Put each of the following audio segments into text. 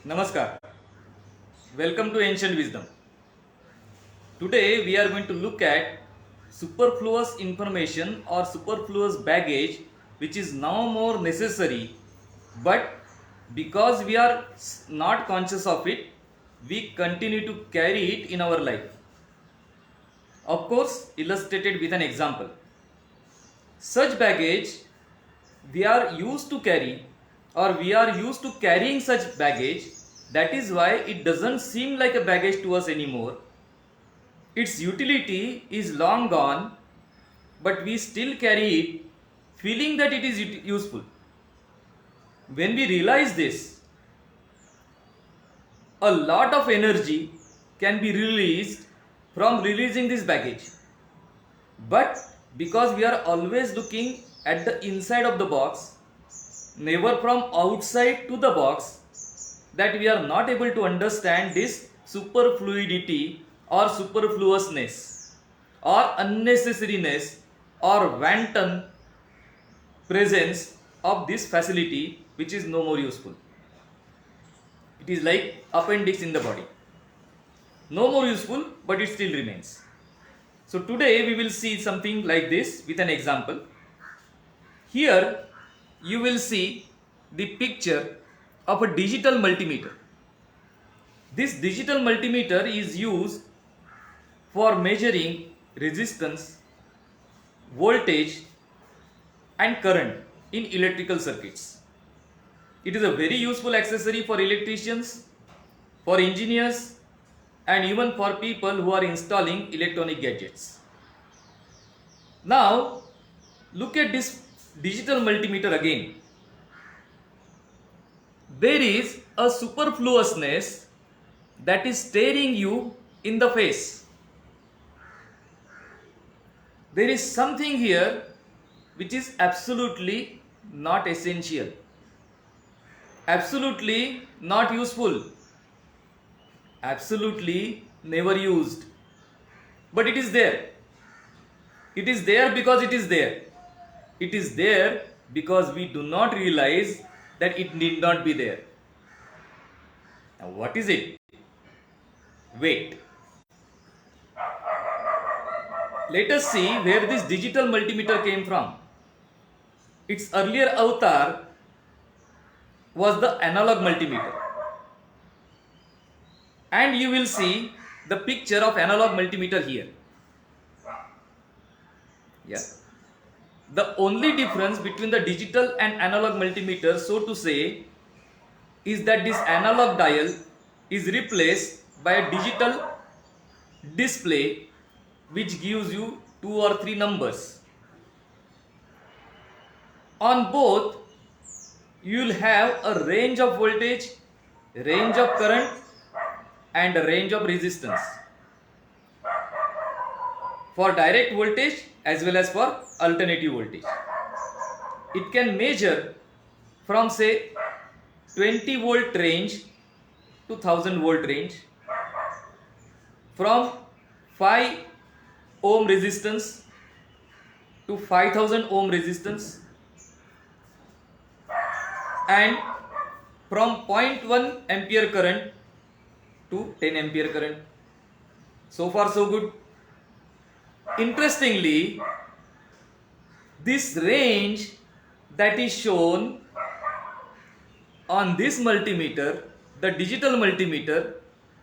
Namaskar. Welcome to Ancient Wisdom. Today we are going to look at superfluous information or superfluous baggage which is now more necessary, but because we are not conscious of it, we continue to carry it in our life. Of course, illustrated with an example. Such baggage we are used to carry, or we are used to carrying such baggage. That is why it doesn't seem like a baggage to us anymore. Its utility is long gone, but we still carry it feeling that it is useful. When we realize this, a lot of energy can be released from releasing this baggage. But because we are always looking at the inside of the box, never from outside to the box, that we are not able to understand this superfluidity or superfluousness or unnecessariness or wanton presence of this facility which is no more useful. It is like appendix in the body. No more useful, but it still remains. So today we will see something like this with an example. Here you will see the picture of a digital multimeter. This digital multimeter is used for measuring resistance, voltage and current in electrical circuits. It is a very useful accessory for electricians, for engineers and even for people who are installing electronic gadgets. Now look at this digital multimeter again. There is a superfluousness that is staring you in the face. There is something here which is absolutely not essential, absolutely not useful, absolutely never used, but it is there. It is there because it is there. It is there because we do not realize that it need not be there. Now what is it? Wait. Let us see where this digital multimeter came from. Its earlier avatar was the analog multimeter. And you will see the picture of analog multimeter here. Yeah. The only difference between the digital and analog multimeter, so to say, is that this analog dial is replaced by a digital display which gives you 2 or 3 numbers. On both, you will have a range of voltage, range of current and a range of resistance for direct voltage as well as for alternative voltage. It can measure from say 20 volt range to 1000 volt range, from 5 ohm resistance to 5000 ohm resistance, and from 0.1 ampere current to 10 ampere current. So far so good. Interestingly, this range that is shown on this multimeter, the digital multimeter,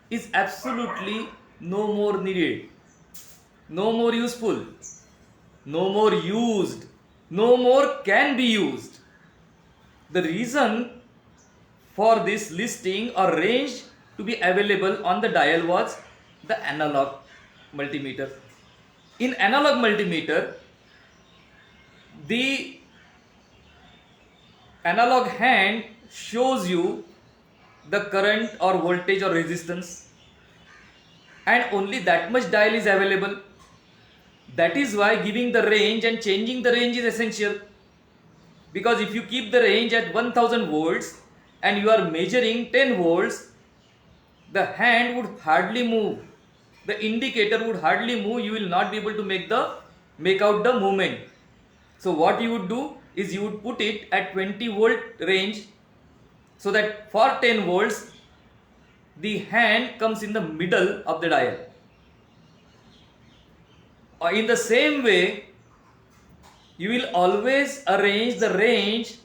is absolutely no more needed, no more useful, no more used, no more can be used. The reason for this listing or range to be available on the dial was the analog multimeter. In analog multimeter, the analog hand shows you the current or voltage or resistance, and only that much dial is available. That is why giving the range and changing the range is essential, because if you keep the range at 1000 volts and you are measuring 10 volts, the hand would hardly move, the indicator would hardly move, you will not be able to make out the movement. So what you would do is you would put it at 20 volt range, so that for 10 volts the hand comes in the middle of the dial. In the same way, you will always arrange the range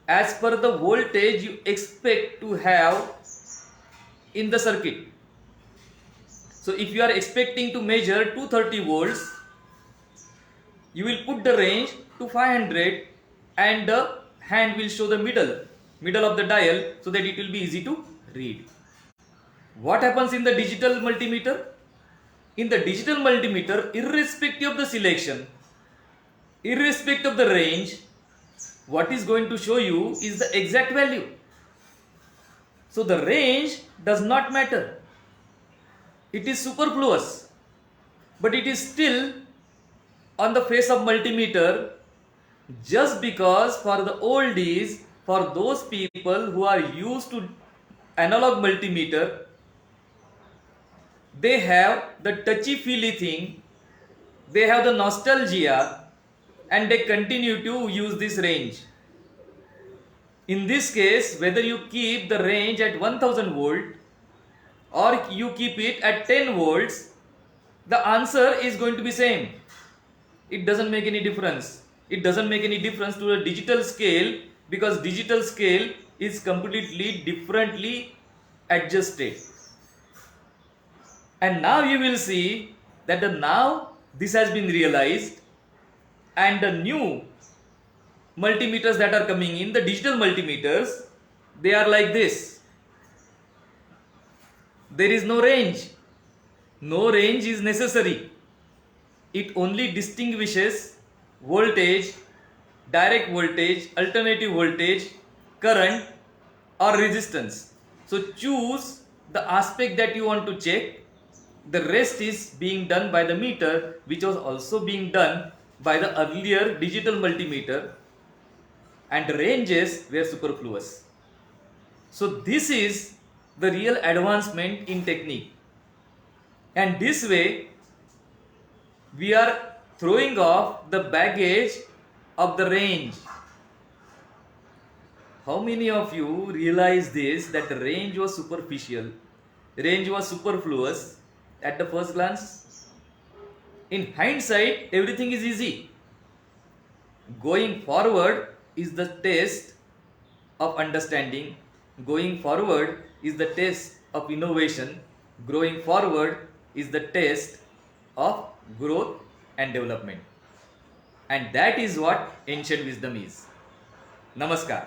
as per the voltage you expect to have in the circuit. So if you are expecting to measure 230 volts, you will put the range to 500 and the hand will show the middle of the dial, so that it will be easy to read. What happens in the digital multimeter? In the digital multimeter, irrespective of the selection, irrespective of the range, what is going to show you is the exact value. So the range does not matter. It is superfluous, but it is still on the face of multimeter, just because for the oldies, for those people who are used to analog multimeter, they have the touchy-feely thing, they have the nostalgia, and they continue to use this range. In this case, whether you keep the range at 1000 volt or you keep it at 10 volts, the answer is going to be same. It doesn't make any difference. It doesn't make any difference to a digital scale, because digital scale is completely differently adjusted. And now you will see that now this has been realized, and the new multimeters that are coming in, the digital multimeters, they are like this. There is no range. No range is necessary. It only distinguishes voltage, direct voltage, alternative voltage, current or resistance. So choose the aspect that you want to check. The rest is being done by the meter, which was also being done by the earlier digital multimeter, and the ranges were superfluous. So this is the real advancement in technique. And this way, we are throwing off the baggage of the range. How many of you realize this, that the range was superficial, range was superfluous at the first glance? In hindsight, everything is easy. Going forward is the test of understanding. Going forward is the test of innovation. Growing forward is the test of growth and development. And that is what ancient wisdom is. Namaskar.